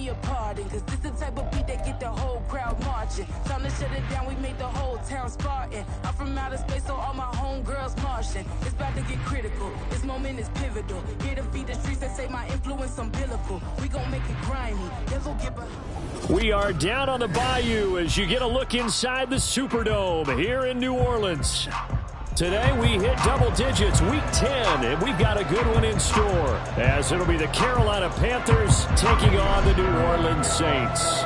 me a pardon, cause this the type of beat that get the whole crowd marching. Time to shut it down, we made the whole town Spartan. I'm from outer space, so all my homegirls Martian. It's about to get critical, this moment is pivotal. Here to feed the streets that say my influence umbilical. We gon' make it grimy, never get behind. We are down on the bayou as you get a look inside the Superdome here in New Orleans. Today we hit double digits, week 10, and we've got a good one in store, as it'll be the Carolina Panthers taking on the New Orleans Saints.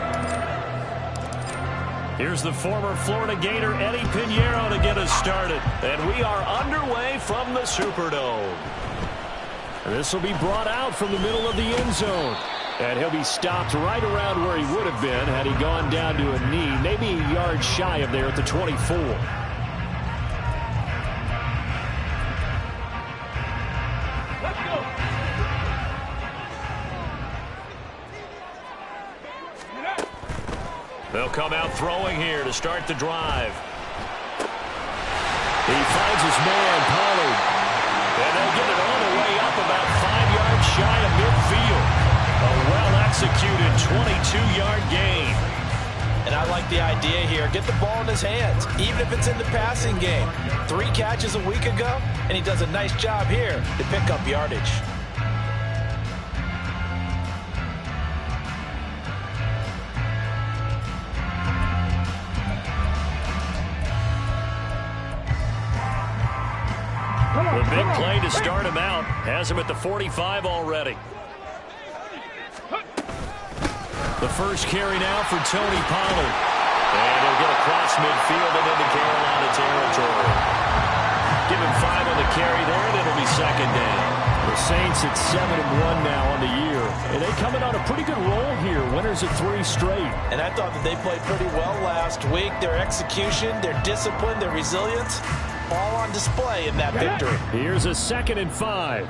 Here's the former Florida Gator Eddie Pinheiro to get us started, and we are underway from the Superdome. This will be brought out from the middle of the end zone, and he'll be stopped right around where he would have been had he gone down to a knee, maybe a yard shy of there at the 24. They'll come out throwing here to start the drive. He finds his man, Pollard. And they'll get it all the way up about 5 yards shy of midfield. A well-executed 22-yard gain. And I like the idea here. Get the ball in his hands, even if it's in the passing game. 3 catches a week ago, and he does a nice job here to pick up yardage. The big play to start him out has him at the 45 already. The first carry now for Tony Pollard. And he'll get across midfield and into Carolina territory. Give him 5 on the carry there, and it'll be second down. The Saints at 7-1 now on the year. And they coming on a pretty good roll here. Winners of 3 straight. And I thought that they played pretty well last week. Their execution, their discipline, their resilience, all on display in that victory. Here's a 2nd and 5.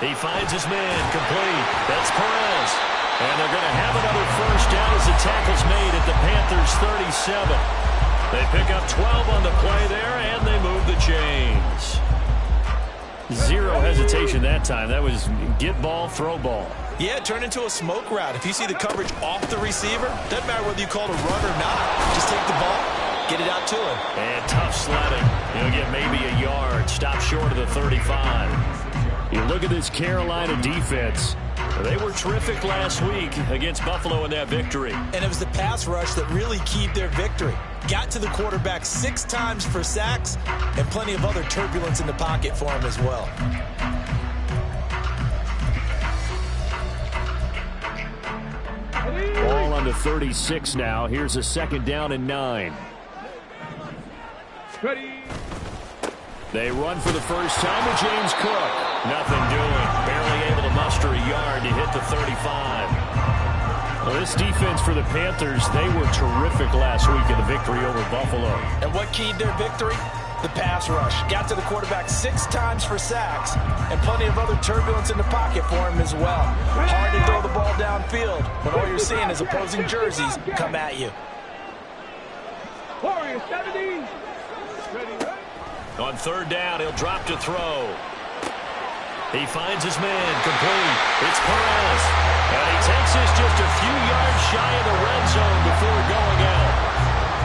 He finds his man, complete. That's Perez. And they're going to have another first down as the tackle's made at the Panthers' 37. They pick up 12 on the play there, and they move the chains. Zero hesitation that time. That was get ball, throw ball. Yeah, turn into a smoke route. If you see the coverage off the receiver, doesn't matter whether you call it a run or not. Just take the ball, get it out to him. And tough sledding. He'll get maybe a yard. Stop short of the 35. You look at this Carolina defense. They were terrific last week against Buffalo in that victory. And it was the pass rush that really keyed their victory. Got to the quarterback 6 times for sacks and plenty of other turbulence in the pocket for him as well. Ball on the 36 now. Here's a 2nd down and 9. Ready. They run for the first time with James Cook. Nothing doing. Barely able to muster a yard to hit the 35. Well, this defense for the Panthers, they were terrific last week in the victory over Buffalo. And what keyed their victory? The pass rush. Got to the quarterback 6 times for sacks and plenty of other turbulence in the pocket for him as well. Hard to throw the ball downfield when all you're seeing is opposing jerseys come at you. Warriors 70. Ready. On 3rd down, he'll drop to throw. He finds his man, complete. It's Perez. And he takes this just a few yards shy of the red zone before going out.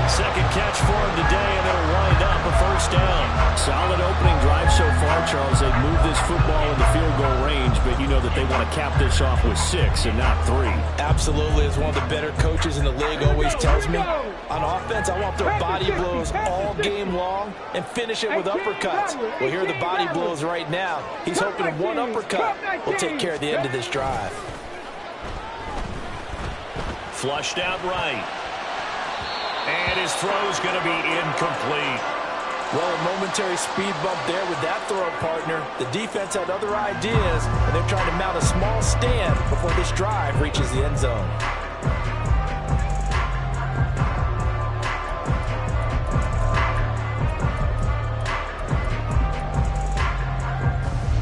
2nd catch for him today, and it'll wind up a first down. Solid opening drive so far, Charles. They've moved this football into field goal range, but you know that they want to cap this off with 6 and not 3. Absolutely. As one of the better coaches in the league always tells me, on offense, I want their body blows all game long and finish it with uppercuts. Well, here are the body blows right now. He's hoping one uppercut will take care of the end of this drive. Flushed out right. And his throw's going to be incomplete. Well, a momentary speed bump there with that throw partner. The defense had other ideas, and they're trying to mount a small stand before this drive reaches the end zone.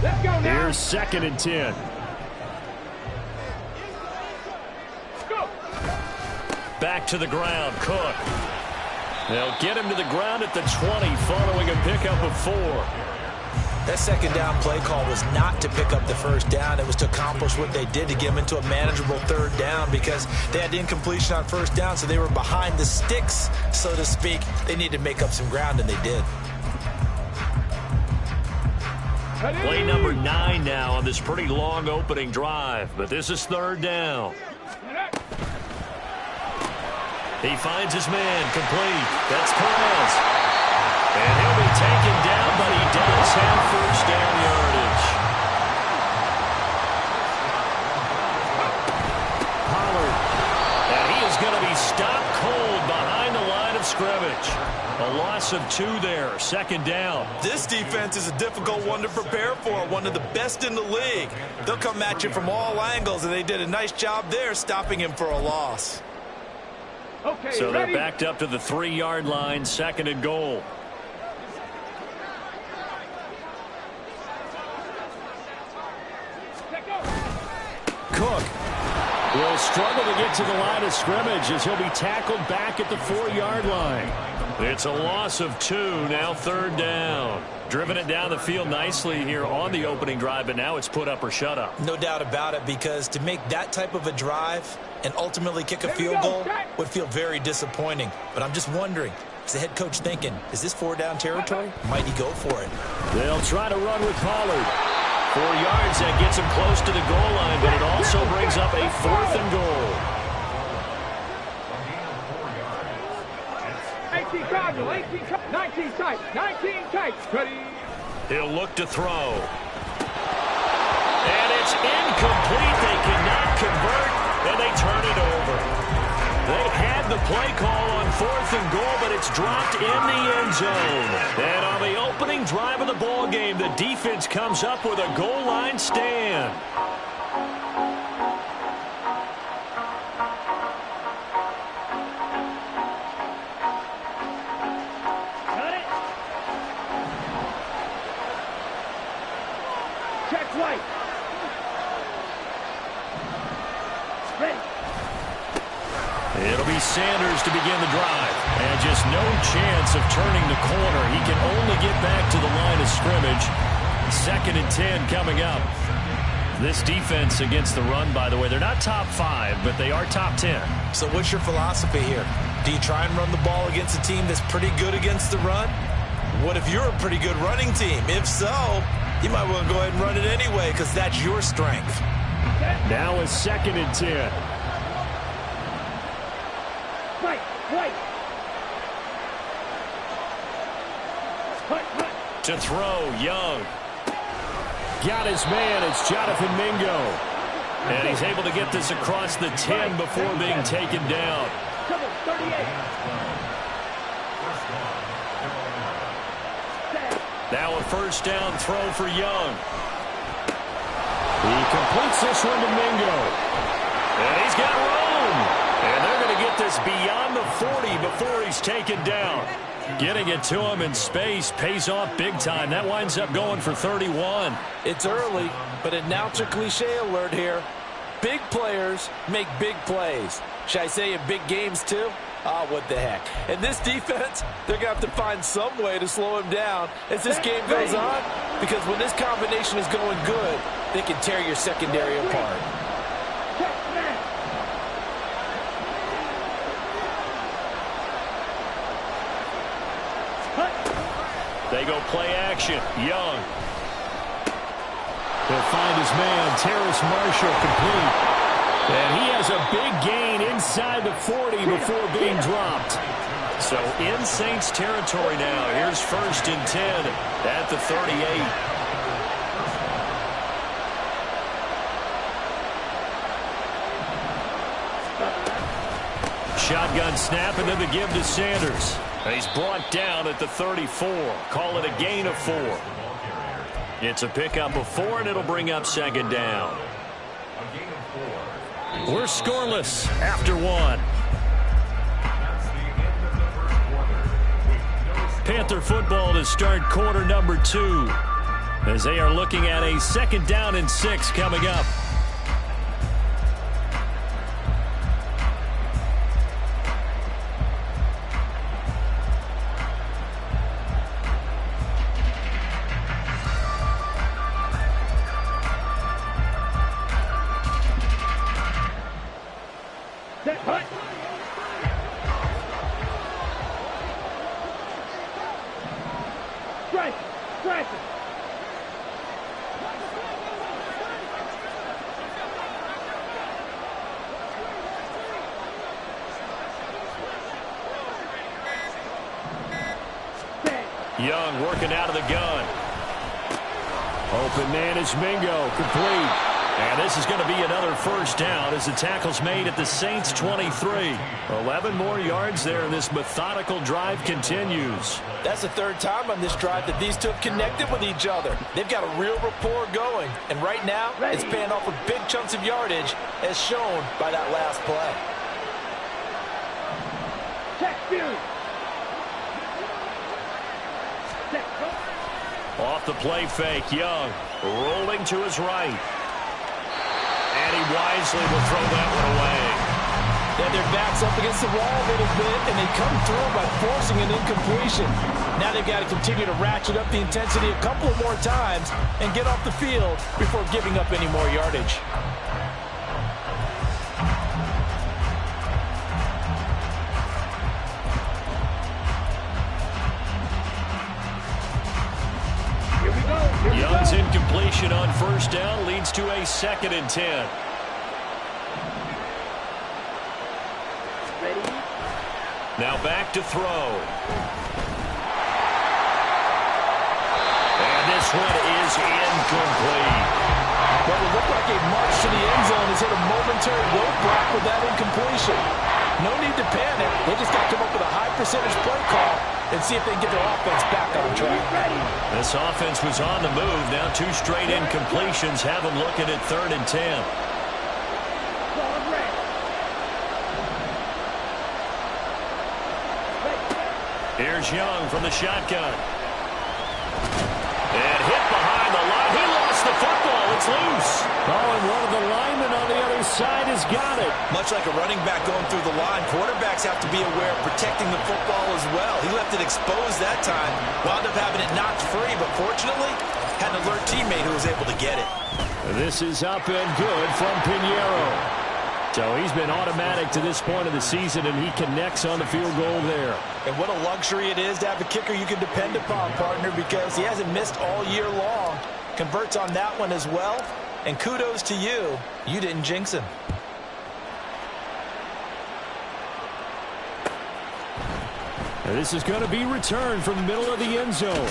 Let's go now. Here's 2nd and 10. Go. Back to the ground, Cook. They'll get him to the ground at the 20 following a pickup of 4. That second down play call was not to pick up the first down. It was to accomplish what they did, to get them into a manageable third down, because they had incompletion on first down, so they were behind the sticks, so to speak. They needed to make up some ground, and they did. Play number 9 now on this pretty long opening drive, but this is third down. He finds his man complete. That's Perez. And he'll be taken down, but he does have first down yardage. Pollard. And he is going to be stopped cold behind the line of scrimmage. A loss of 2 there, second down. This defense is a difficult one to prepare for, one of the best in the league. They'll come at you from all angles, and they did a nice job there stopping him for a loss. Okay, so ready? They're backed up to the 3-yard line, second and goal. Cook will struggle to get to the line of scrimmage as he'll be tackled back at the 4-yard line. It's a loss of 2, now third down. Driven it down the field nicely here on the opening drive, but now it's put up or shut up. No doubt about it, because to make that type of a drive and ultimately kick a field goal would feel very disappointing. But I'm just wondering, is the head coach thinking, is this 4-down territory? Might he go for it? They'll try to run with Pollard. 4 yards, that gets him close to the goal line, but it also brings up a 4th and goal. 18 Cardinal, 19 tight, 19 tight. Ready? He'll look to throw. And it's incomplete. They cannot convert, and they turn it over. They had the play call on 4th and goal, but it's dropped in the end zone. And on the opening drive of the ball game, the defense comes up with a goal line stand. Got it. Check right. Ready. It'll be Sanders to begin the drive. And just no chance of turning the corner. He can only get back to the line of scrimmage. 2nd and 10 coming up. This defense against the run, by the way, they're not top 5, but they are top 10. So what's your philosophy here? Do you try and run the ball against a team that's pretty good against the run? What if you're a pretty good running team? If so, you might want to go ahead and run it anyway, because that's your strength. Now it's 2nd and 10. Right. To throw, Young. Got his man, it's Jonathan Mingo. And he's able to get this across the 10 before being taken down. Cover 38. Now a first down throw for Young. He completes this one to Mingo. And he's got room. And they're going to get this beyond the 40 before he's taken down. Getting it to him in space pays off big time. That winds up going for 31. It's early, but announcer cliche alert here. Big players make big plays. Should I say in big games too? Ah, what the heck. And this defense, they're going to have to find some way to slow him down as this game goes on, because when this combination is going good, they can tear your secondary apart. They go play action. Young. He'll find his man, Terrace Marshall, complete. And he has a big gain inside the 40 before being dropped. So in Saints territory now. Here's 1st and 10 at the 38. Shotgun snap, and then the give to Sanders. He's brought down at the 34. Call it a gain of 4. It's a pickup of 4, and it'll bring up 2nd down. We're scoreless after 1. Panther football to start quarter number 2, as they are looking at a 2nd down and 6 coming up. Young working out of the gun. Open man is Mingo, complete. And this is going to be another first down as the tackle's made at the Saints' 23. 11 more yards there, and this methodical drive continues. That's the third time on this drive that these two have connected with each other. They've got a real rapport going, and right now it's paying off with big chunks of yardage as shown by that last play. Check, dude. Off the play fake, Young rolling to his right. And he wisely will throw that one away. Yeah, their back's up against the wall a little bit, and they come through by forcing an incompletion. Now they've got to continue to ratchet up the intensity a couple of more times and get off the field before giving up any more yardage. Young's incompletion on first down leads to a 2nd and 10. Ready? Now back to throw. And this one is incomplete. Well, it looked like a march to the end zone has hit a momentary roadblock with that incompletion. No need to panic. They just got to come up with a high percentage play call and see if they can get their offense back on track. This offense was on the move. Now 2 straight incompletions have them looking at 3rd and 10. Here's Young from the shotgun. And hit behind the line. He lost the football. It's loose. Oh, and one of the linemen on the other side has got it. Much like a running back going through the line, quarterbacks have to be aware of protecting the football as well. He left it exposed that time, wound up having it knocked free, but fortunately had an alert teammate who was able to get it. This is up and good from Pinheiro. So he's been automatic to this point of the season, and he connects on the field goal there. And what a luxury it is to have a kicker you can depend upon, partner, because he hasn't missed all year long. Converts on that one as well. And kudos to you. You didn't jinx him. And this is going to be returned from the middle of the end zone.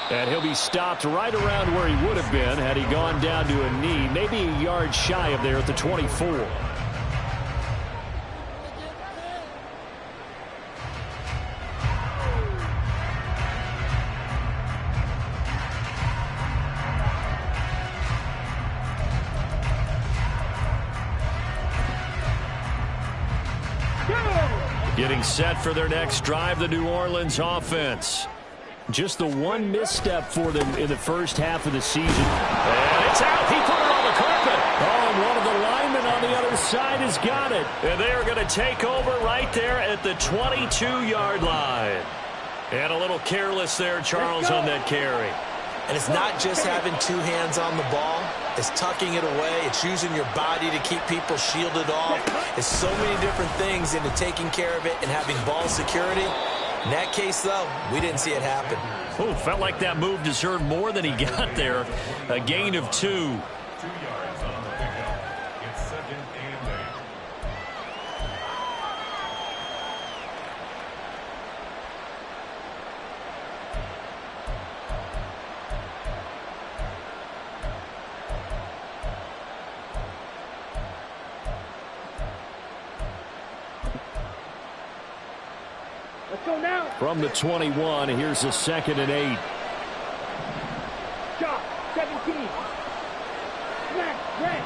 And he'll be stopped right around where he would have been had he gone down to a knee, maybe a yard shy of there at the 24. Getting set for their next drive, the New Orleans offense. Just the one misstep for them in the first half of the season. And it's out. He put it on the carpet. Oh, and one of the linemen on the other side has got it. And they are going to take over right there at the 22-yard line. And a little careless there, Charles, on that carry. And it's not just having 2 hands on the ball. It's tucking it away. It's using your body to keep people shielded off. It's so many different things into taking care of it and having ball security. In that case, though, we didn't see it happen. Oh, felt like that move deserved more than he got there. A gain of 2. 2 yards on the pickup. It's 2nd and 8. Let's go now. From the 21, here's a 2nd and 8. Shot. 17. Smack. Red.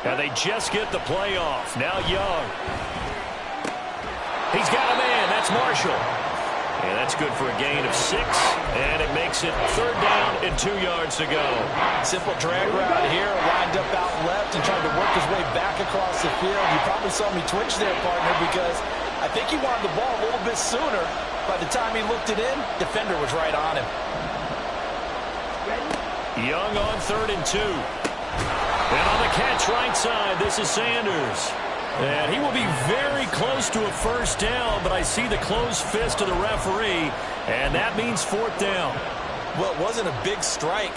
And they just get the play off. Now Young. He's got a man. That's Marshall. And that's good for a gain of 6. And it makes it 3rd down and 2 yards to go. Simple drag route here, lined up out left and trying to work his way back across the field. You probably saw me twitch there, partner, because I think he wanted the ball a little bit sooner. By the time he looked it in, defender was right on him. Young on 3rd and 2. And on the catch right side, this is Sanders. And he will be very close to a first down, but I see the closed fist of the referee, and that means 4th down. Well, it wasn't a big strike,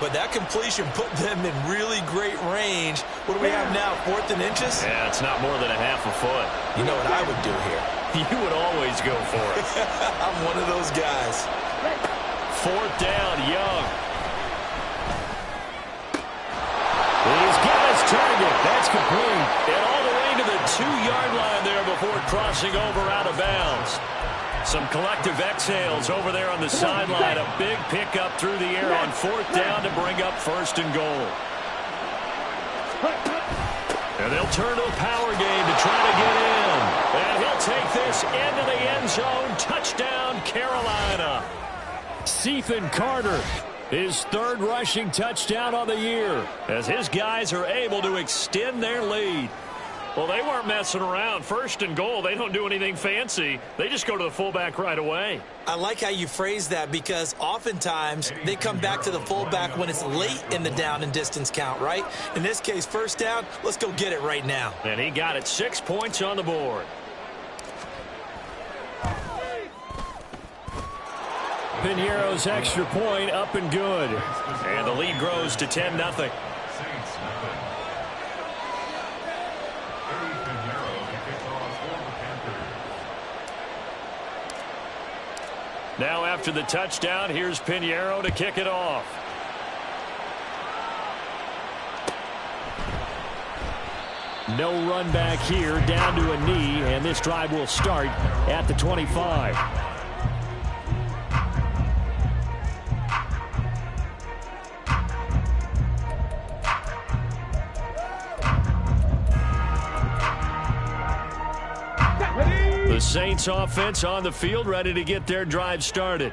but that completion put them in really great range. What do we have now, 4th and inches? Yeah, it's not more than a half a foot. You know what I would do here? You would always go for it. I'm one of those guys. 4th down, Young. He's got his target. That's complete. And all the way to the 2-yard line there before crossing over out of bounds. Some collective exhales over there on the sideline. A big pickup through the air on 4th down to bring up 1st and goal. And they'll turn to a power game to try to get in. And he'll take this into the end zone. Touchdown, Carolina. Ethan Carter, his 3rd rushing touchdown on the year, as his guys are able to extend their lead. Well, they weren't messing around. 1st and goal, they don't do anything fancy. They just go to the fullback right away. I like how you phrase that, because oftentimes they come back to the fullback when it's late in the down and distance count, right? In this case, 1st down, let's go get it right now. And he got it. 6 points on the board. Piñeiro's extra point up and good. And the lead grows to 10-0. Now after the touchdown, here's Piñeiro to kick it off. No run back here, down to a knee, and this drive will start at the 25. The Saints offense on the field, ready to get their drive started.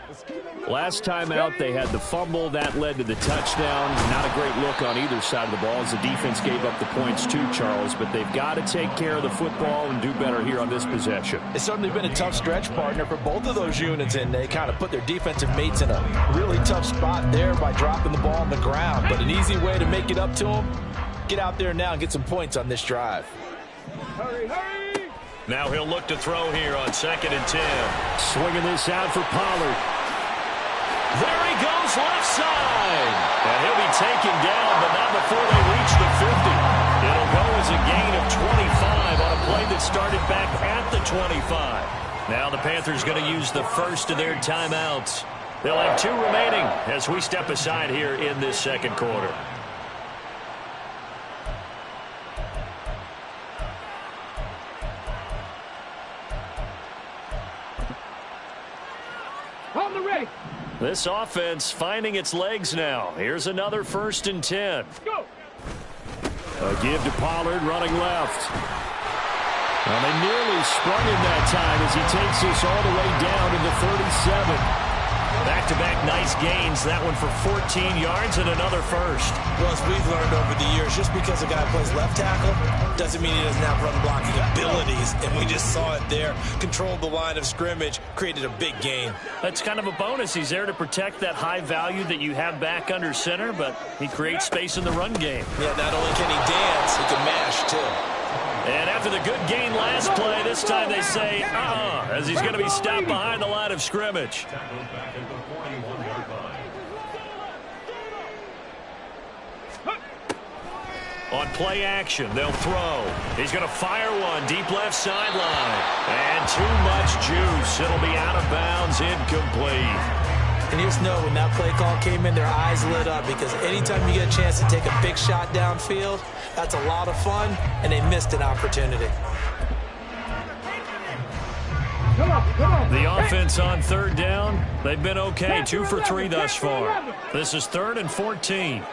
Last time out, they had the fumble. That led to the touchdown. Not a great look on either side of the ball as the defense gave up the points too, Charles. But they've got to take care of the football and do better here on this possession. It's certainly been a tough stretch, partner, for both of those units, and they kind of put their defensive mates in a really tough spot there by dropping the ball on the ground. But an easy way to make it up to them, get out there now and get some points on this drive. Hurry, hurry! Now he'll look to throw here on 2nd and 10. Swinging this out for Pollard. There he goes left side. And he'll be taken down, but not before they reach the 50. It'll go as a gain of 25 on a play that started back at the 25. Now the Panthers going to use the first of their timeouts. They'll have 2 remaining as we step aside here in this 2nd quarter. On the ready. This offense finding its legs now. Here's another 1st and 10. Go. A give to Pollard running left. Well, they nearly sprung him that time as he takes this all the way down to the 37. Back-to-back nice gains. That one for 14 yards and another first. Well, as we've learned over the years, just because a guy plays left tackle doesn't mean he doesn't have run-blocking abilities. And we just saw it there. Controlled the line of scrimmage, created a big gain. That's kind of a bonus. He's there to protect that high value that you have back under center, but he creates space in the run game. Yeah, not only can he dance, he can mash, too. And after the good gain last play, this time they say, as he's going to be stopped behind the line of scrimmage. On play action, they'll throw. He's going to fire one deep left sideline. And too much juice. It'll be out of bounds, incomplete. And you just know when that play call came in, their eyes lit up, because anytime you get a chance to take a big shot downfield, that's a lot of fun, and they missed an opportunity. Come on. The offense on 3rd down, they've been okay. 2 for 3 thus far. This is 3rd and 14.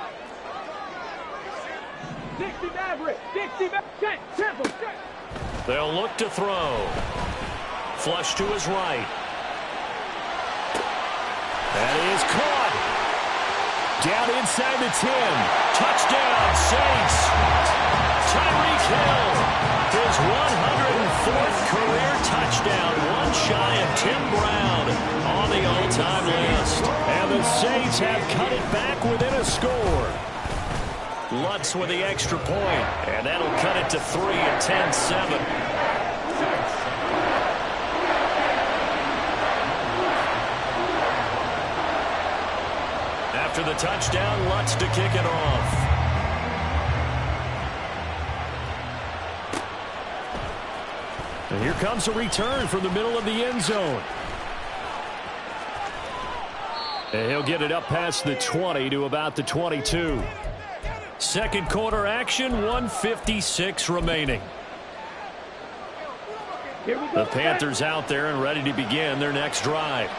60 Maverick. 60 Maverick. Temple. They'll look to throw. Flush to his right. That is caught. Down inside the 10. Touchdown, Saints. Tyreek Hill. His 104th career touchdown. One shy of Tim Brown on the all-time list. And the Saints have cut it back within a score. Lutz with the extra point. And that'll cut it to 3 at 10-7. After the touchdown, Lutz to kick it off. And here comes a return from the middle of the end zone. And he'll get it up past the 20 to about the 22. Second quarter action, 1:56 remaining. The Panthers out there and ready to begin their next drive.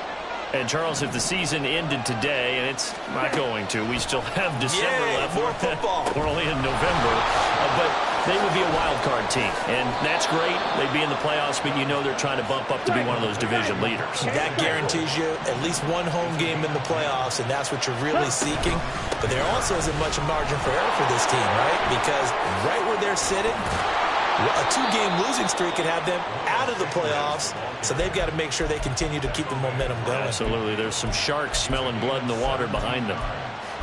And, Charles, if the season ended today, and it's not going to, we still have December left. More football. We're only in November. But they would be a wild card team. And that's great. They'd be in the playoffs, but you know they're trying to bump up to be one of those division leaders. That guarantees you at least one home game in the playoffs, and that's what you're really seeking. But there also isn't much margin for error for this team, right? Because right where they're sitting, a 2-game losing streak could have them out of the playoffs, so they've got to make sure they continue to keep the momentum going. Absolutely. There's some sharks smelling blood in the water behind them.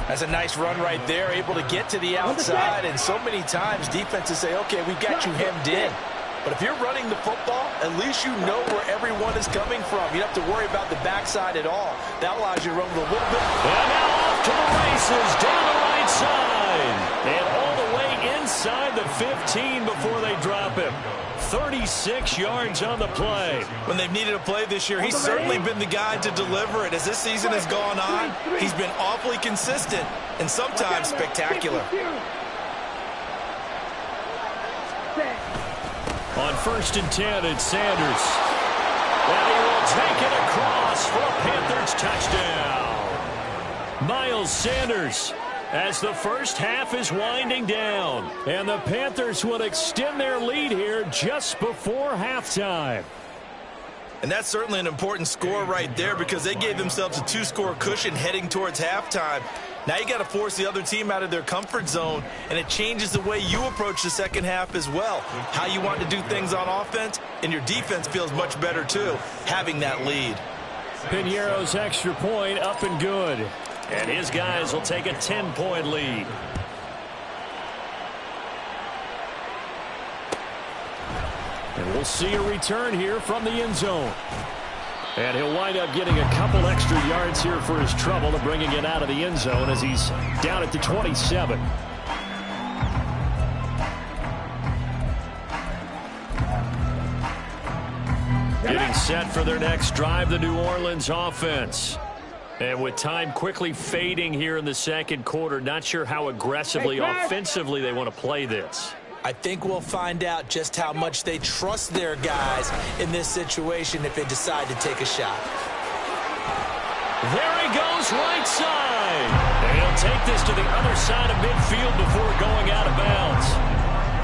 That's a nice run right there, able to get to the outside, and so many times defenses say, okay, we've got you hemmed in. But if you're running the football, at least you know where everyone is coming from. You don't have to worry about the backside at all. That allows you to run with a little bit. And now off to the races, down the right side. And all the way inside the 15 before they drop him. 36 yards on the play. When they've needed a play this year, he's certainly been the guy to deliver it. As this season has gone on, he's been awfully consistent and sometimes spectacular. On 1st and 10, it's Sanders. And he will take it across for a Panthers touchdown. Miles Sanders, as the first half is winding down. And the Panthers will extend their lead here just before halftime. And that's certainly an important score right there because they gave themselves a 2-score cushion heading towards halftime. Now you got to force the other team out of their comfort zone, and it changes the way you approach the second half as well. How you want to do things on offense, and your defense feels much better too, having that lead. Piñeiro's extra point up and good. And his guys will take a 10-point lead. And we'll see a return here from the end zone. And he'll wind up getting a couple extra yards here for his trouble to bringing it out of the end zone as he's down at the 27. Getting set for their next drive, the New Orleans offense. And with time quickly fading here in the second quarter, not sure how aggressively, offensively they want to play this. I think we'll find out just how much they trust their guys in this situation if they decide to take a shot. There he goes, right side. And he'll take this to the other side of midfield before going out of bounds.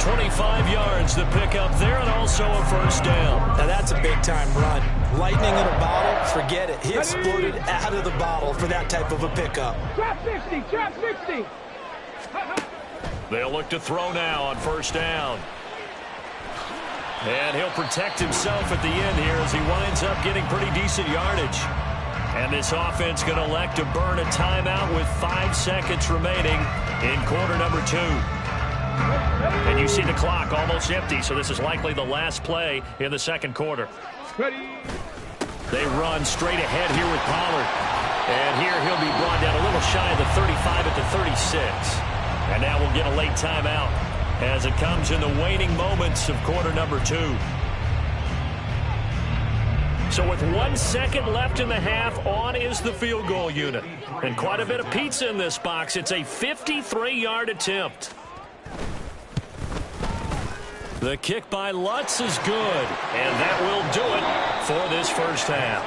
25 yards to pick up there and also a first down. Now that's a big-time run. Lightning in a bottle, forget it. He exploded out of the bottle for that type of a pickup. Drop 60, drop 60. They'll look to throw now on first down. And he'll protect himself at the end here as he winds up getting pretty decent yardage. And this offense going to elect to burn a timeout with 5 seconds remaining in quarter number 2. And you see the clock almost empty, so this is likely the last play in the second quarter. They run straight ahead here with Pollard. And here he'll be brought down a little shy of the 35 at the 36. And now we'll get a late timeout as it comes in the waning moments of quarter number 2. So with 1 second left in the half, on is the field goal unit. And quite a bit of pizza in this box. It's a 53-yard attempt. The kick by Lutz is good. And that will do it for this first half.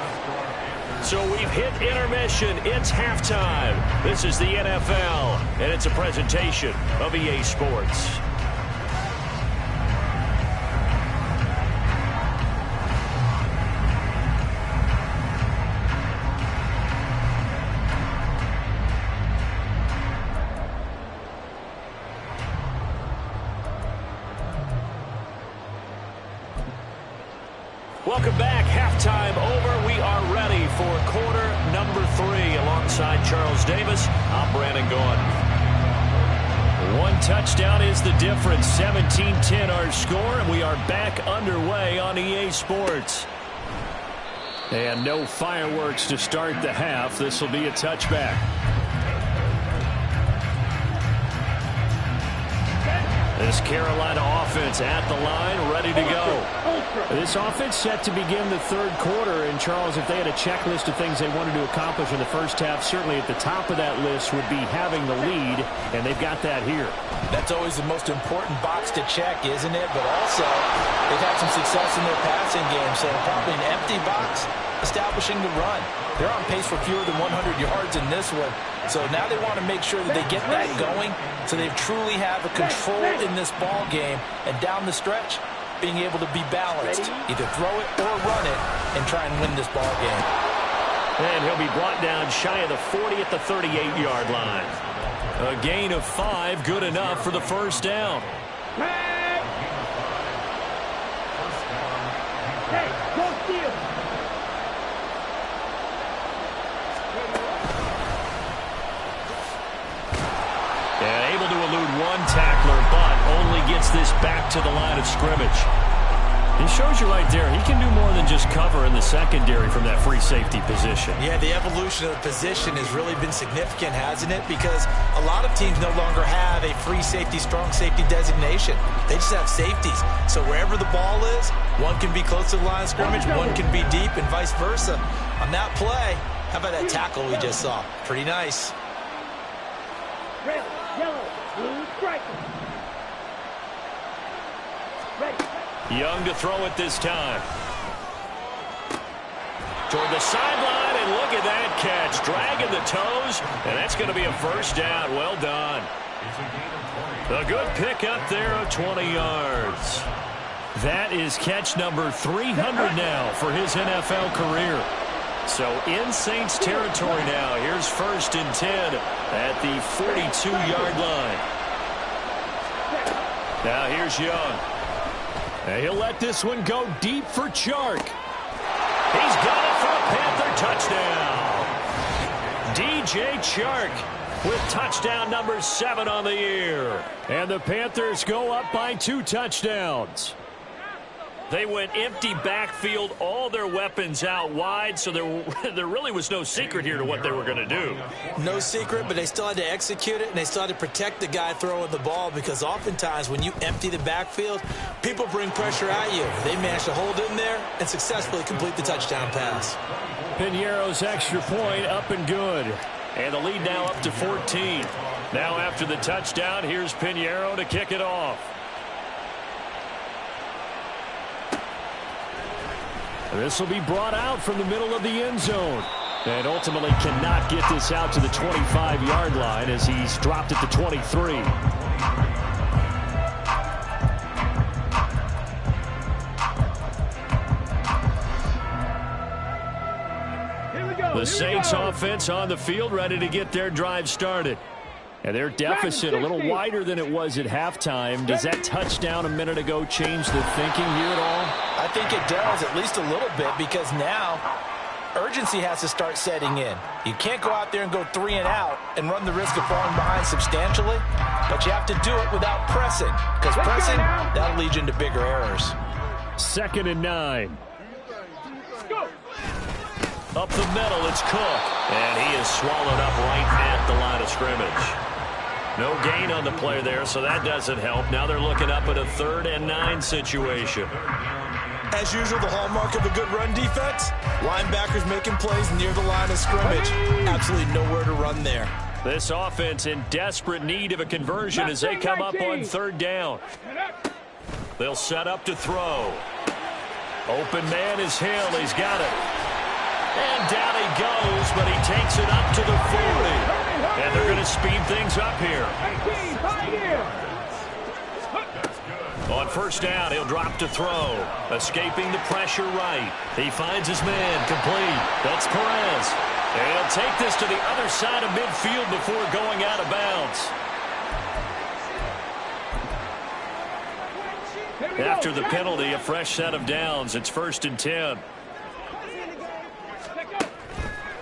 So we've hit intermission. It's halftime. This is the NFL, and it's a presentation of EA Sports. Welcome back. Halftime over. We are ready for quarter number 3. Alongside Charles Davis, I'm Brandon Gaughan. 1 touchdown is the difference. 17-10 our score, and we are back underway on EA Sports. And no fireworks to start the half. This will be a touchback. This Carolina offense at the line, ready to go. This offense set to begin the third quarter. And, Charles, if they had a checklist of things they wanted to accomplish in the first half, certainly at the top of that list would be having the lead, and they've got that here. That's always the most important box to check, isn't it? But also, they've had some success in their passing game, so probably an empty box establishing the run. They're on pace for fewer than 100 yards in this one. So now they want to make sure that they get that going so they truly have a control in this ball game, and down the stretch, being able to be balanced. Either throw it or run it and try and win this ball game. And he'll be brought down shy of the 40 at the 38-yard line. A gain of 5, good enough for the first down. Hey, don't steal. And able to elude one tackler, but only gets this back to the line of scrimmage. He shows you right there, he can do more than just cover in the secondary from that free safety position. Yeah, the evolution of the position has really been significant, hasn't it? Because a lot of teams no longer have a free safety, strong safety designation. They just have safeties. So wherever the ball is, one can be close to the line of scrimmage, one can be deep, and vice versa. On that play, how about that tackle we just saw? Pretty nice. Red, yellow, blue, striker. Ready. Young to throw it this time. Toward the sideline, and look at that catch. Dragging the toes, and that's going to be a first down. Well done. A good pick up there of 20 yards. That is catch number 300 now for his NFL career. So in Saints territory now. Here's 1st and 10 at the 42-yard line. Now here's Young. And he'll let this one go deep for Chark. He's got it for a Panther touchdown. DJ Chark with touchdown number 7 on the year. And the Panthers go up by 2 touchdowns. They went empty backfield, all their weapons out wide, so there really was no secret here to what they were going to do. No secret, but they still had to execute it, and they still had to protect the guy throwing the ball, because oftentimes when you empty the backfield, people bring pressure at you. They managed to hold in there and successfully complete the touchdown pass. Piñeiro's extra point up and good. And the lead now up to 14. Now after the touchdown, here's Piñeiro to kick it off. This will be brought out from the middle of the end zone. And ultimately cannot get this out to the 25-yard line as he's dropped at the 23. The Saints offense on the field ready to get their drive started. And their deficit a little wider than it was at halftime. Does that touchdown a minute ago change the thinking here at all? I think it does, at least a little bit, because now urgency has to start setting in. You can't go out there and go 3 and out and run the risk of falling behind substantially, but you have to do it without pressing, because pressing, that'll lead you into bigger errors. 2nd and 9. Go. Up the middle, it's Cook. And he is swallowed up right at the line of scrimmage. No gain on the play there, so that doesn't help. Now they're looking up at a 3rd and 9 situation. As usual, the hallmark of a good run defense, linebackers making plays near the line of scrimmage. Absolutely nowhere to run there. This offense in desperate need of a conversion as they come up on 3rd down. They'll set up to throw. Open man is Hill. He's got it. And down he goes, but he takes it up to the 40. And they're going to speed things up here. 18, 5 years. On 1st down, he'll drop to throw. Escaping the pressure right. He finds his man complete. That's Perez. And he'll take this to the other side of midfield before going out of bounds. After the penalty, a fresh set of downs. It's 1st and 10.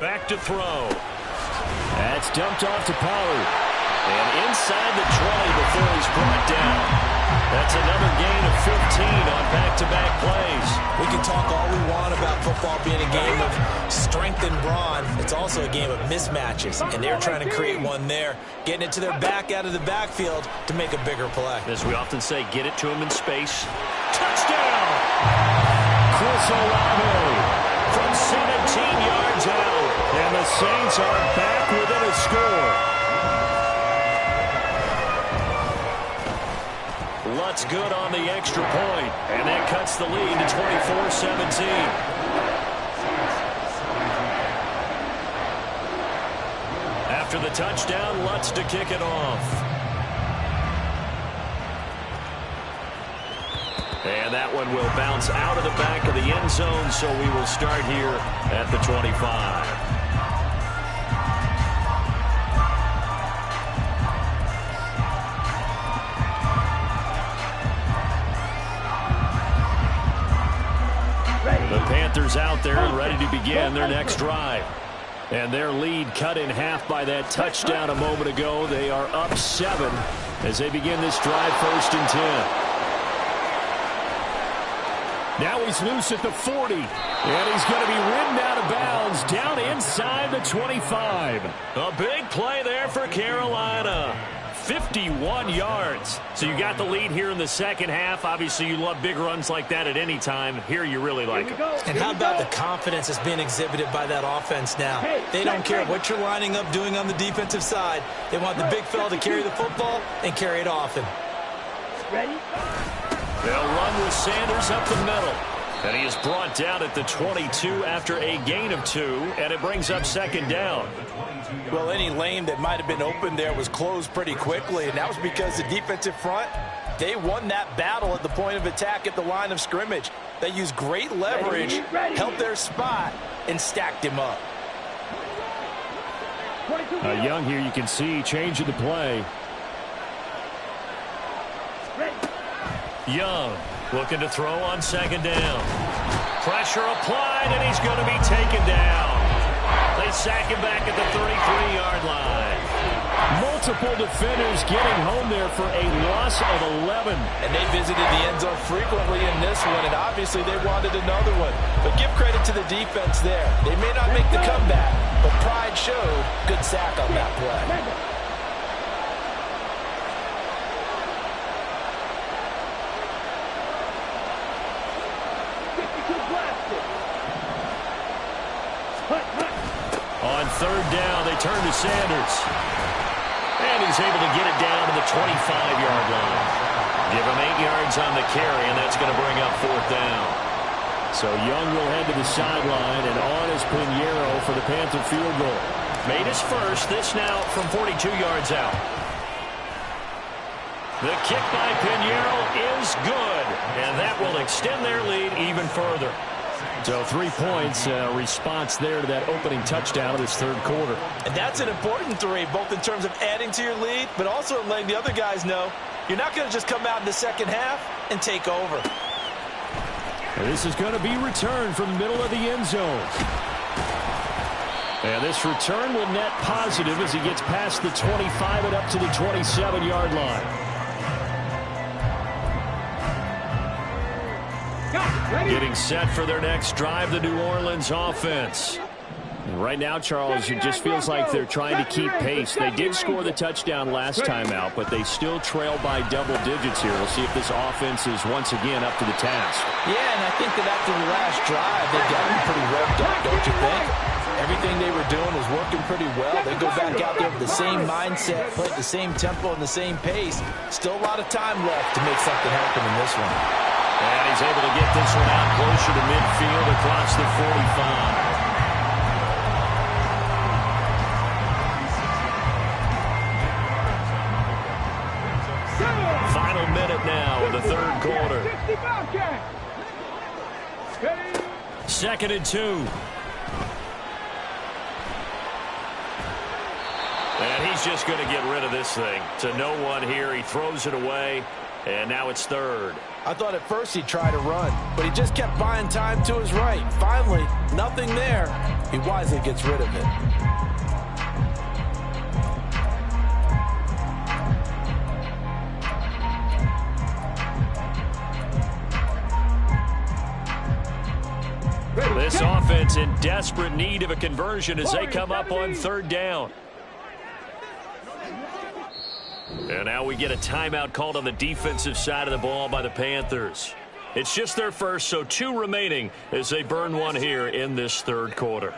Back to throw. That's dumped off to Pollard. And inside the 20 before he's brought down. That's another gain of 15 on back-to-back plays. We can talk all we want about football being a game of strength and brawn. It's also a game of mismatches, and they're trying to create one there, getting it to their back out of the backfield to make a bigger play. As we often say, get it to him in space. Touchdown! Chris Olave from 17 yards out, and the Saints are back within a score. Lutz good on the extra point, and that cuts the lead to 24-17. After the touchdown, Lutz to kick it off. And that one will bounce out of the back of the end zone, so we will start here at the 25. The Panthers out there and ready to begin their next drive. And their lead cut in half by that touchdown a moment ago. They are up 7 as they begin this drive, 1st and 10. Now he's loose at the 40. And he's going to be ridden out of bounds down inside the 25. A big play there for Carolina. 51 yards. So you got the lead here in the second half. Obviously, you love big runs like that at any time. Here you really like them. And how about the confidence that's being exhibited by that offense now? They don't care what you're lining up doing on the defensive side. They want the big fella to carry the football and carry it often. Ready? They'll run with Sanders up the middle. And he is brought down at the 22 after a gain of 2, and it brings up 2nd down. Well, any lane that might have been open there was closed pretty quickly, and that was because the defensive front, they won that battle at the point of attack at the line of scrimmage. They used great leverage, held their spot, and stacked him up. Young here, you can see, changing the play. Young looking to throw on 2nd down. Pressure applied, and he's going to be taken down. They sack him back at the 33-yard line. Multiple defenders getting home there for a loss of 11. And they visited the end zone frequently in this one, and obviously they wanted another one. But give credit to the defense there. They may not make the comeback, but pride showed. Good sack on that play. On 3rd down, they turn to Sanders. And he's able to get it down to the 25-yard line. Give him 8 yards on the carry, and that's going to bring up 4th down. So Young will head to the sideline, and on is Pinheiro for the Panther field goal. Made his first, this now from 42 yards out. The kick by Pinheiro is good, and that will extend their lead even further. So 3 points, response there to that opening touchdown of this 3rd quarter. And that's an important 3, both in terms of adding to your lead, but also letting the other guys know you're not going to just come out in the second half and take over. And this is going to be returned from the middle of the end zone. And this return will net positive as he gets past the 25 and up to the 27-yard line. Getting set for their next drive, the New Orleans offense. And right now, Charles, it just feels like they're trying to keep pace. They did score the touchdown last time out, but they still trail by double digits here. We'll see if this offense is once again up to the task. Yeah, and I think that after the last drive, they got them pretty revved up, don't you think? Everything they were doing was working pretty well. They go back out there with the same mindset, play at the same tempo and the same pace. Still a lot of time left to make something happen in this one. And he's able to get this one out closer to midfield across the 45. Final minute now of the 3rd quarter. 2nd and 2. And he's just going to get rid of this thing. To no one here. He throws it away. And now it's 3rd. I thought at first he'd try to run, but he just kept buying time to his right. Finally, nothing there. He wisely gets rid of it. offense in desperate need of a conversion as they come up on third down. And now we get a timeout called on the defensive side of the ball by the Panthers. It's just their first, so 2 remaining as they burn one here in this third quarter.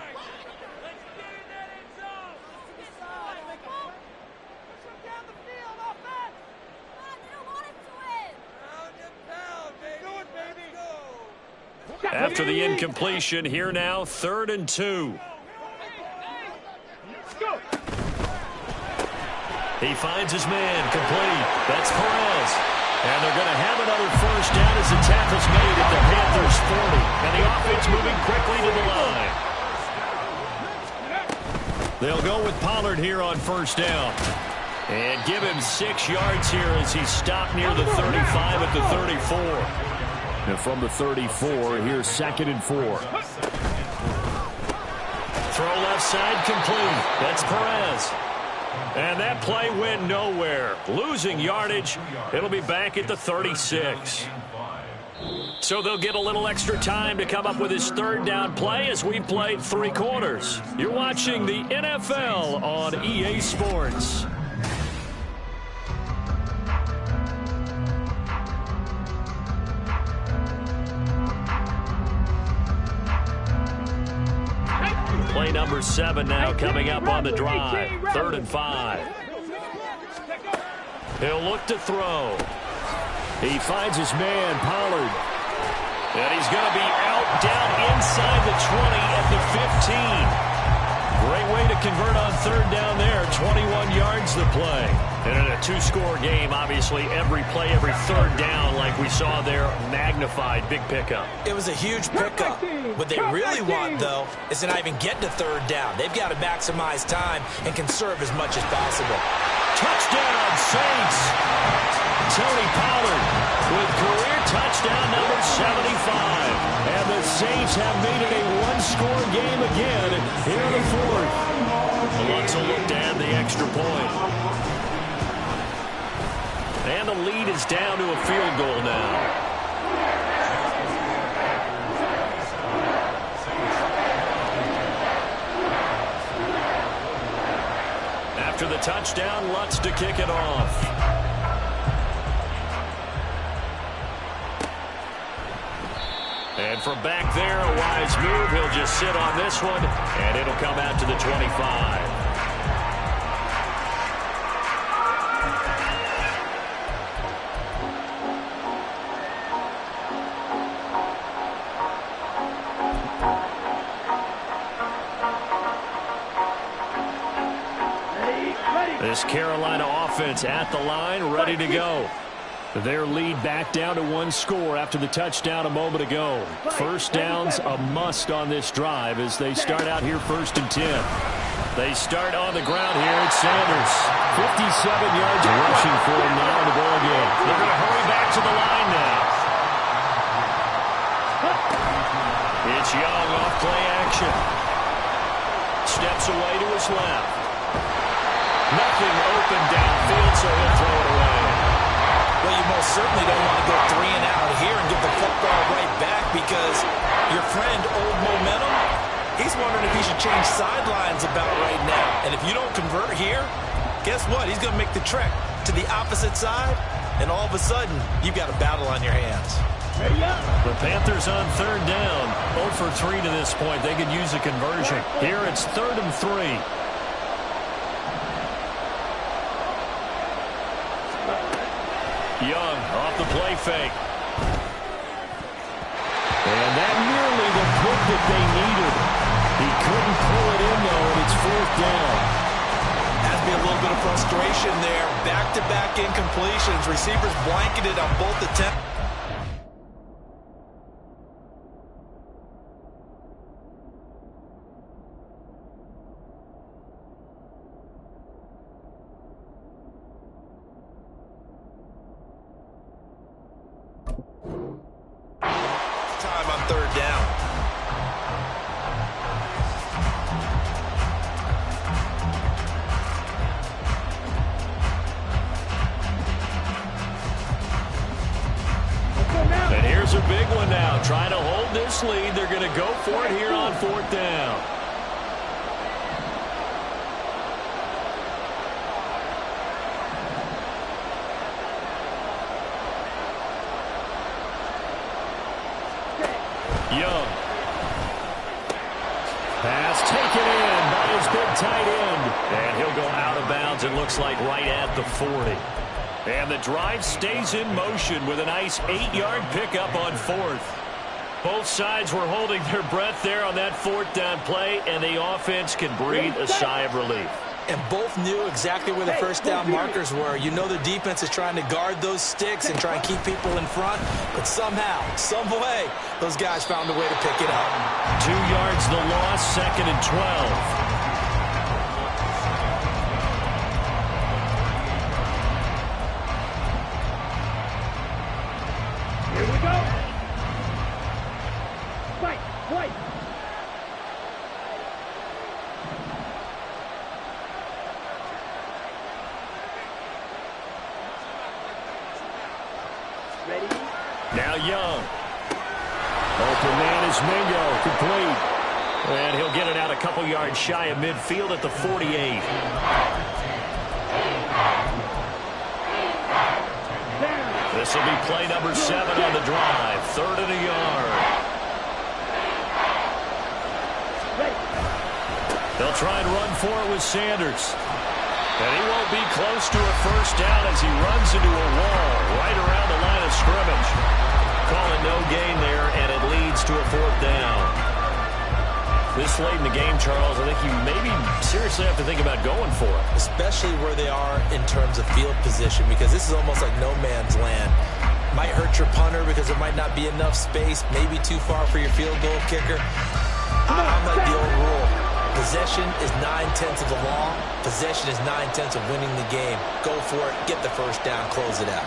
After the incompletion, here now, 3rd and 2. He finds his man, complete. That's Perez. And they're going to have another first down as the tackle's made at the Panthers' 40. And the offense moving quickly to the line. They'll go with Pollard here on first down. And give him 6 yards here as he's stopped near the 35 at the 34. And from the 34, here's 2nd and 4. Throw left side, complete. That's Perez. And that play went nowhere. Losing yardage. It'll be back at the 36. So they'll get a little extra time to come up with his 3rd down play as we played 3 quarters. You're watching the NFL on EA Sports. Play number 7 now coming up on the drive. 3rd and 5. He'll look to throw. He finds his man, Pollard. And he's going to be out down inside the 20 at the 15. Great way to convert on 3rd down there. 21 yards the play. And in a 2-score game, obviously, every play, every 3rd down, like we saw there, magnified. Big pickup. It was a huge pickup. What they really want, though, is to not even get to 3rd down. They've got to maximize time and conserve as much as possible. Touchdown, Saints. Tony Pollard with career touchdown number 75. And the Saints have made it a 1-score game again here in the 4th. The Lutz will look to add the extra point. And the lead is down to a field goal now. After the touchdown, Lutz to kick it off. And from back there, a wise move. He'll just sit on this one, and it'll come out to the 25. This Carolina offense at the line, ready to go. Their lead back down to 1 score after the touchdown a moment ago. First down's a must on this drive as they start out here 1st and 10. They start on the ground here. It's Sanders. 57 yards rushing for him now in the ball game. They're going to hurry back to the line now. It's Young off play action. Steps away to his left. Nothing open downfield, so he'll throw it away. Well, you most certainly don't want to go 3 and out here and give the football right back because your friend, Old Momentum, he's wondering if he should change sidelines about right now. And if you don't convert here, guess what? He's going to make the trek to the opposite side, and all of a sudden, you've got a battle on your hands. The Panthers on 3rd down. 0 for 3 to this point. They could use a conversion. Here it's 3rd and 3. Young off the play fake. And that nearly the pick that they needed. He couldn't pull it in, though, and it's 4th down. Has to be a little bit of frustration there. Back-to-back incompletions. Receivers blanketed on both attempts. Time on 3rd down. big one now. Trying to hold this lead. They're going to go for it here on 4th down. Young. Pass taken in by his big tight end. And he'll go out of bounds, it looks like, right at the 40. And the drive stays in motion with a nice 8-yard pickup on 4th. Both sides were holding their breath there on that 4th down play, and the offense can breathe a sigh of relief. And both knew exactly where the first down markers were. You know the defense is trying to guard those sticks and try and keep people in front. But somehow, some way, those guys found a way to pick it up. 2 yards the loss, 2nd and 12. Here we go. Fight, fight. Ready? Now Young. Open man is Mingo, complete. And he'll get it out a couple yards shy of midfield at the 48. This will be play number 7 on the drive. 3rd and a yard. They'll try and run for it with Sanders. And he won't be close to a first down as he runs into a wall right around the line of scrimmage. Call it no gain there, and it leads to a 4th down. This late in the game, Charles, I think you maybe seriously have to think about going for it. Especially where they are in terms of field position, because this is almost like no man's land. Might hurt your punter because there might not be enough space, maybe too far for your field goal kicker. I'm like the old rule. Possession is 9/10 of the law. Possession is 9/10 of winning the game. Go for it, get the first down, close it out.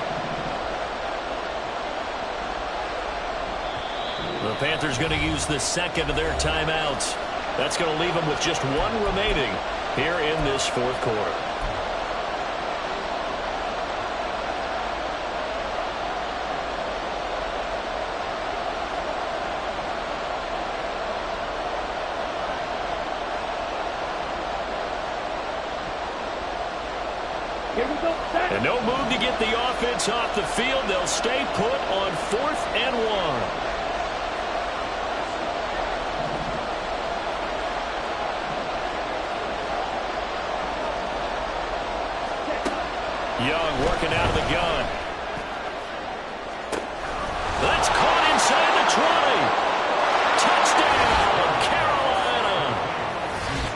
The Panthers going to use the second of their timeouts. That's going to leave them with just 1 remaining here in this 4th quarter. Here we go. And no move to get the offense off the field. They'll stay put on 4th and 1. Young working out of the gun. That's caught inside the 20. Touchdown, Carolina.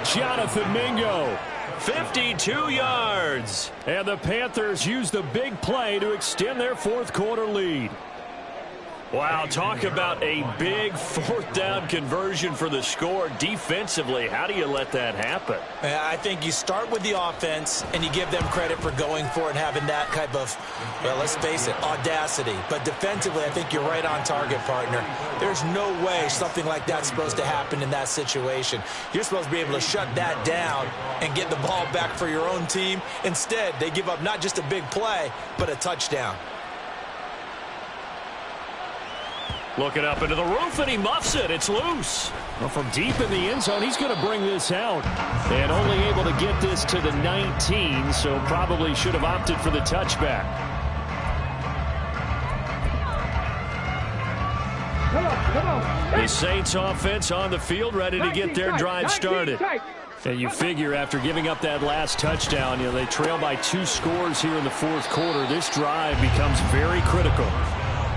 Jonathan Mingo, 52 yards. And the Panthers use the big play to extend their 4th quarter lead. Wow, talk about a big 4th down conversion for the score. Defensively, how do you let that happen? I think you start with the offense, and you give them credit for going for it and having that type of, well, let's face it, audacity. But defensively, I think you're right on target, partner. There's no way something like that's supposed to happen in that situation. You're supposed to be able to shut that down and get the ball back for your own team. Instead, they give up not just a big play, but a touchdown. Looking up into the roof, and he muffs it. It's loose. Well, from deep in the end zone, he's going to bring this out. And only able to get this to the 19, so probably should have opted for the touchback. Come on. The Saints offense on the field, ready to get their drive started. And you figure after giving up that last touchdown, you know, they trail by 2 scores here in the 4th quarter. This drive becomes very critical.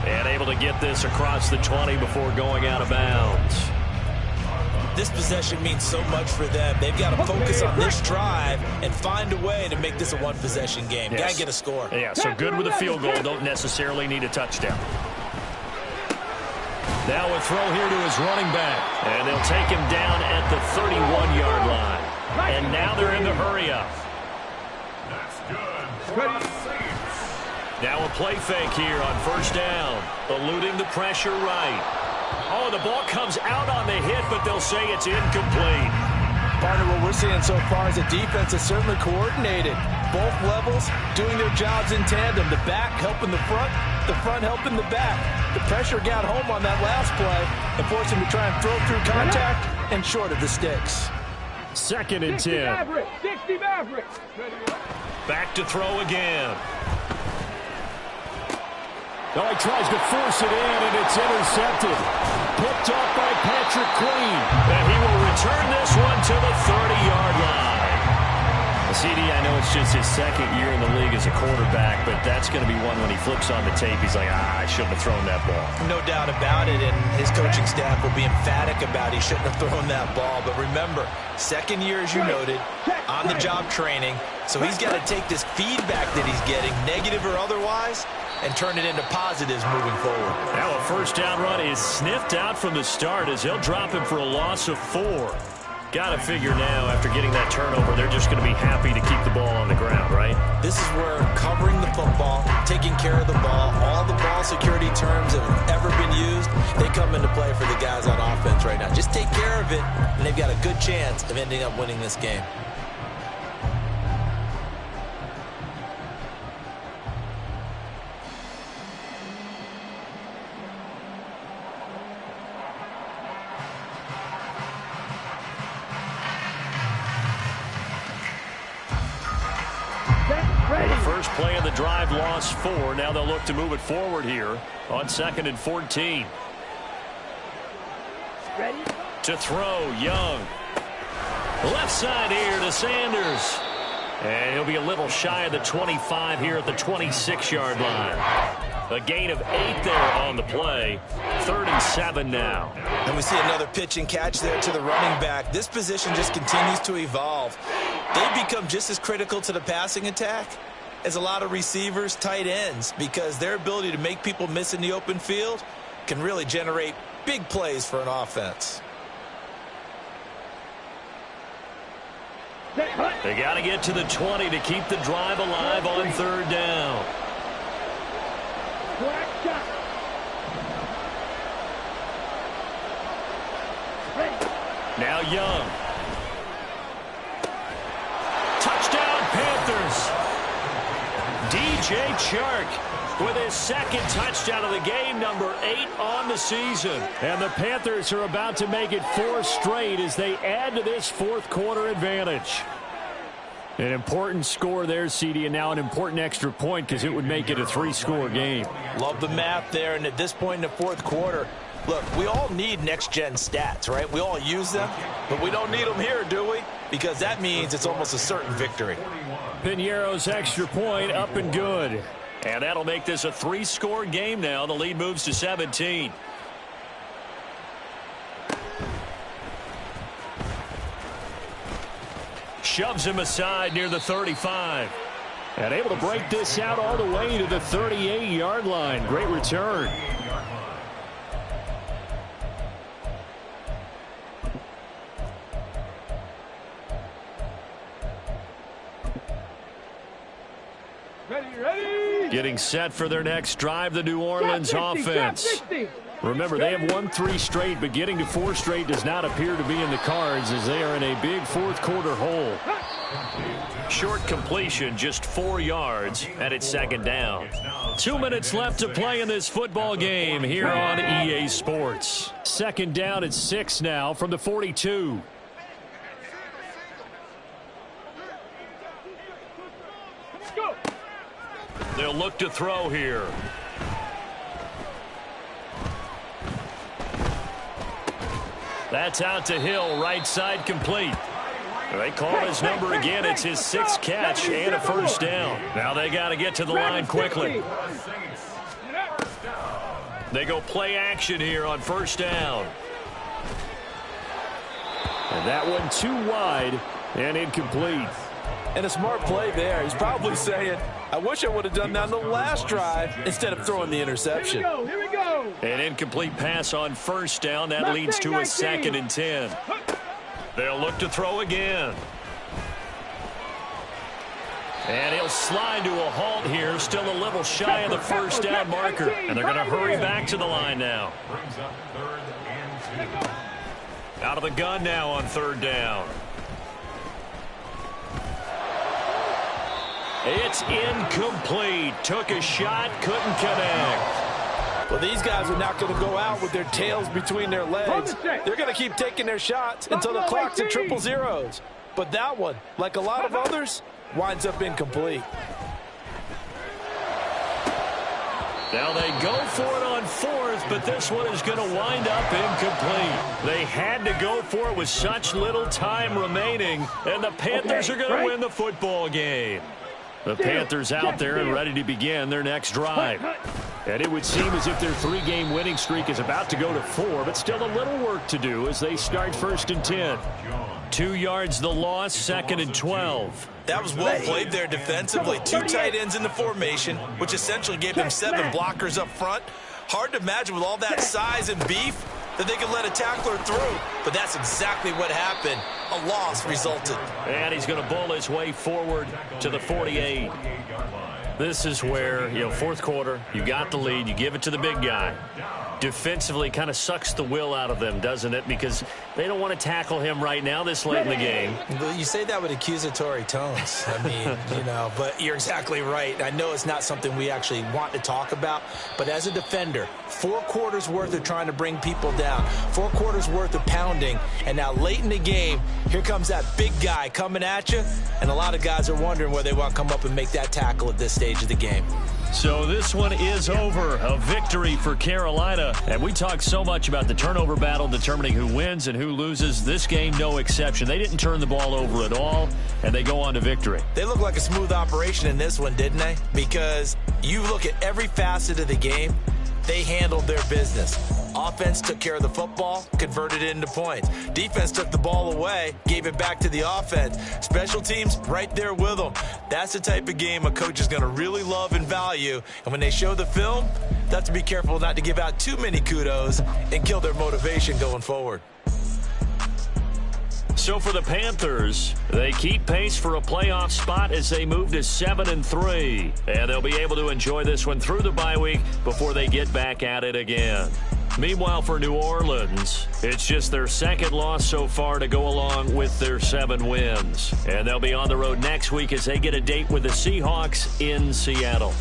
And able to get this across the 20 before going out of bounds. This possession means so much for them. They've got to focus on this drive and find a way to make this a 1-possession game. Yes. Got to get a score. Yeah, so good with a field goal. Don't necessarily need a touchdown. Now a throw here to his running back. And they'll take him down at the 31-yard line. And now they're in the hurry-up. That's good. Now a play fake here on 1st down. Eluding the pressure right. Oh, the ball comes out on the hit, but they'll say it's incomplete. Partner, what we're seeing so far is the defense is certainly coordinated. Both levels doing their jobs in tandem. The back helping the front. the front helping the back. The pressure got home on that last play and forced him to try and throw through contact and short of the sticks. 2nd and 10. 60 Mavericks. Back to throw again. Oh, he tries to force it in, and it's intercepted. Picked off by Patrick Queen. And he will return this one to the 30-yard line. CD, I know it's just his 2nd year in the league as a quarterback, but that's going to be one when he flips on the tape. He's like, I shouldn't have thrown that ball. No doubt about it, and his coaching staff will be emphatic about he shouldn't have thrown that ball. But remember, 2nd year, as you noted, on-the-job training. So he's got to take this feedback that he's getting, negative or otherwise, and turn it into positives moving forward. Now a first down run is sniffed out from the start as he'll drop him for a loss of 4. Got to figure now, after getting that turnover, they're just going to be happy to keep the ball on the ground, right? This is where covering the football, taking care of the ball, all the ball security terms that have ever been used, they come into play for the guys on offense right now. Just take care of it, and they've got a good chance of ending up winning this game. First play of the drive, lost 4. Now they'll look to move it forward here on 2nd and 14. Ready? To throw, Young. Left side here to Sanders. And he'll be a little shy of the 25 here at the 26-yard line. A gain of 8 there on the play. 3rd and 7 now. And we see another pitch and catch there to the running back. This position just continues to evolve. They become just as critical to the passing attack as a lot of receivers, tight ends, because their ability to make people miss in the open field can really generate big plays for an offense. They got to get to the 20 to keep the drive alive on 3rd down. Now Young. Touchdown Panthers. DJ Chark with his 2nd touchdown of the game, number 8 on the season. And the Panthers are about to make it 4 straight as they add to this 4th quarter advantage. An important score there, CD, and now an important extra point because it would make it a 3-score game. Love the math there, and at this point in the 4th quarter, look, we all need next-gen stats, right? We all use them, but we don't need them here, do we? Because that means it's almost a certain victory. Piñeiro's extra point up and good. And that'll make this a 3-score game now. The lead moves to 17. Shoves him aside near the 35. And able to break this out all the way to the 38-yard line. Great return. Ready. Getting set for their next drive, the New Orleans offense. Remember, they have won 3 straight, but getting to 4 straight does not appear to be in the cards as they are in a big 4th quarter hole. Short completion, just 4 yards, and it's 2nd down. 2 minutes left to play in this football game here on EA Sports. 2nd down at 6 now from the 42. They'll look to throw here. That's out to Hill, right side complete. They call his number again. It's his 6th catch and a 1st down. Now they got to get to the line quickly. They go play action here on 1st down. And that one too wide and incomplete. And a smart play there. He's probably saying, I wish I would have done that on the last drive instead of throwing the interception. Here we go. An incomplete pass on 1st down. That leads to a 2nd and 10. They'll look to throw again. And he'll slide to a halt here. Still a little shy of the 1st down marker. And they're going to hurry back to the line now. Out of the gun now on 3rd down. It's incomplete. Took a shot, couldn't connect. Well, these guys are not going to go out with their tails between their legs. They're going to keep taking their shots until the clock's at triple zeros. But that one, like a lot of others, winds up incomplete. Now they go for it on fourth, but this one is going to wind up incomplete. They had to go for it with such little time remaining, and the Panthers are going to win the football game. The Panthers out there and ready to begin their next drive. And it would seem as if their 3-game winning streak is about to go to 4, but still a little work to do as they start 1st and 10. 2 yards the loss, 2nd and 12. That was well played there defensively. 2 tight ends in the formation, which essentially gave them 7 blockers up front. Hard to imagine with all that size and beef that they could let a tackler through. But that's exactly what happened. A loss resulted. And he's going to bull his way forward to the 48. This is where, fourth quarter, you got the lead, you give it to the big guy. Defensively kind of sucks the will out of them, doesn't it? Because they don't want to tackle him right now this late in the game. You say that with accusatory tones. I mean, but you're exactly right. I know it's not something we actually want to talk about, but as a defender, 4 quarters worth of trying to bring people down, 4 quarters worth of pounding, and now late in the game, here comes that big guy coming at you, and a lot of guys are wondering where they want to come up and make that tackle at this stage of the game. So this one is over. A victory for Carolina. And we talked so much about the turnover battle determining who wins and who loses. This game, no exception. They didn't turn the ball over at all, and they go on to victory. They look like a smooth operation in this one, didn't they? Because you look at every facet of the game, they handled their business. Offense took care of the football, converted it into points. Defense took the ball away, gave it back to the offense. Special teams right there with them. That's the type of game a coach is going to really love and value. And when they show the film, they have to be careful not to give out too many kudos and kill their motivation going forward. So for the Panthers, they keep pace for a playoff spot as they move to 7-3. And they'll be able to enjoy this one through the bye week before they get back at it again. Meanwhile, for New Orleans, it's just their 2nd loss so far to go along with their 7 wins. And they'll be on the road next week as they get a date with the Seahawks in Seattle.